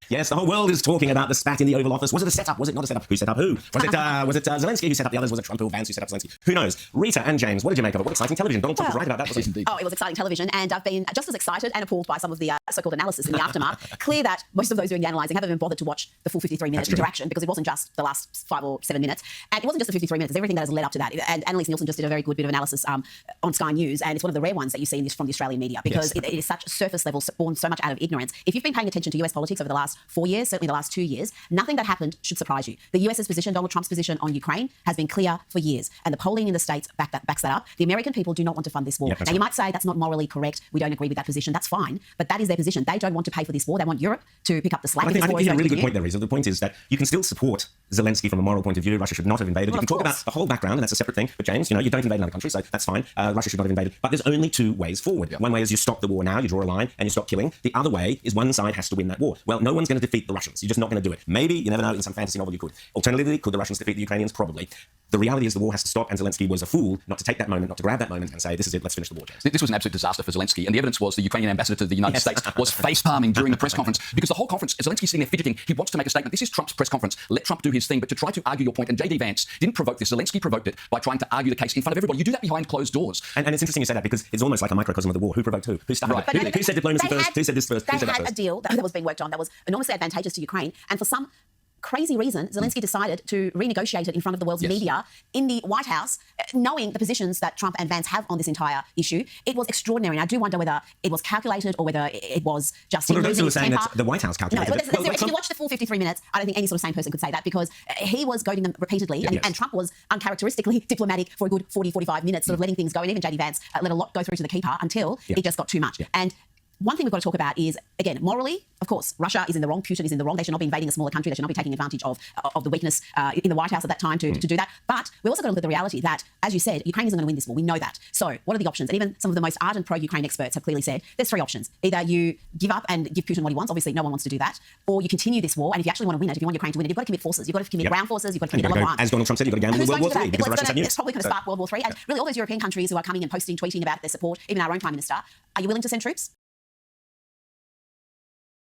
Yes, the whole world is talking about the spat in the Oval Office. Was it a setup? Was it not a setup? Who set up who? Was it Zelensky who set up the others? Was it Trump or Vance who set up Zelensky? Who knows? Rita and James, what did you make of it? What exciting television. Donald Trump was right about that, wasn't he? Oh, it was exciting television, and I've been just as excited and appalled by some of the so-called analysis in the aftermath. Clear that most of those doing the analysing haven't even bothered to watch the full 53-minute interaction, because it wasn't just the last 5 or 7 minutes. And it wasn't just the 53 minutes, it's everything that has led up to that. And Annalise Nielsen just did a very good bit of analysis on Sky News, and it's one of the rare ones that you see in this from the Australian media, because it is such surface level, born so much out of ignorance. If you've been paying attention to US politics over the last 4 years, certainly the last 2 years, nothing that happened should surprise you. The US's position, Donald Trump's position on Ukraine, has been clear for years, and the polling in the States backs that up. The American people do not want to fund this war. Now, you might say that's not morally correct, we don't agree with that position, that's fine, but that is their position. They don't want to pay for this war, they want Europe to pick up the slack. I think you have a really good point there, Reza. The point is that you can still support Zelensky from a moral point of view. Russia should not have invaded. Well, you can talk about the whole background, and that's a separate thing. But James, you don't invade another country, so that's fine. Russia should not have invaded. But there's only 2 ways forward. One way is you stop the war now, you draw a line, and you stop killing. The other way is one side has to win that war. Well, no one's going to defeat the Russians. You're just not going to do it. Maybe, you never know, in some fantasy novel you could. Alternatively, could the Russians defeat the Ukrainians? Probably. The reality is the war has to stop, and Zelensky was a fool not to take that moment, not to grab that moment and say, this is it, let's finish the war, James. This was an absolute disaster for Zelensky, and the evidence was the Ukrainian ambassador to the United States was face-palming during the press conference, because the whole conference, Zelensky's sitting there fidgeting, he wants to make a statement. This is Trump's press conference. Let Trump do his thing, but to try to argue your point, and J.D. Vance didn't provoke this. Zelensky provoked it by trying to argue the case in front of everybody. You do that behind closed doors. And it's interesting you say that, because it's almost like a microcosm of the war. Who provoked who? Who started it? Who said diplomacy first? Who said this first? Who said that They had first? a deal that was being worked on that was enormously advantageous to Ukraine, and for some crazy reason, Zelensky decided to renegotiate it in front of the world's media in the White House, knowing the positions that Trump and Vance have on this entire issue. It was extraordinary, and I do wonder whether it was calculated or whether it was just him losing his temper. That the White House calculated it. If you watch the full 53 minutes, I don't think any sort of sane person could say that, because he was goading them repeatedly, and Trump was uncharacteristically diplomatic for a good 40, 45 minutes, sort of letting things go, and even J.D. Vance let a lot go through to the key part until it just got too much. And one thing we've got to talk about is, again, morally, of course, Russia is in the wrong, Putin is in the wrong. They should not be invading a smaller country. They should not be taking advantage of the weakness in the White House at that time to do that. But we've also got to look at the reality that, as you said, Ukraine isn't going to win this war. We know that. So what are the options? And even some of the most ardent pro-Ukraine experts have clearly said there's 3 options. Either you give up and give Putin what he wants. Obviously, no one wants to do that. Or you continue this war. And if you actually want to win it, if you want Ukraine to win it, you've got to commit forces. You've got to commit ground forces. You've got to commit a lot of arms. As Donald Trump said, you've got to gamble with World War III, because the Russians have nukes. It's probably going to spark World War III. And really, all those European countries who are coming and posting, tweeting about their support, even our own Prime Minister, are you willing to send troops?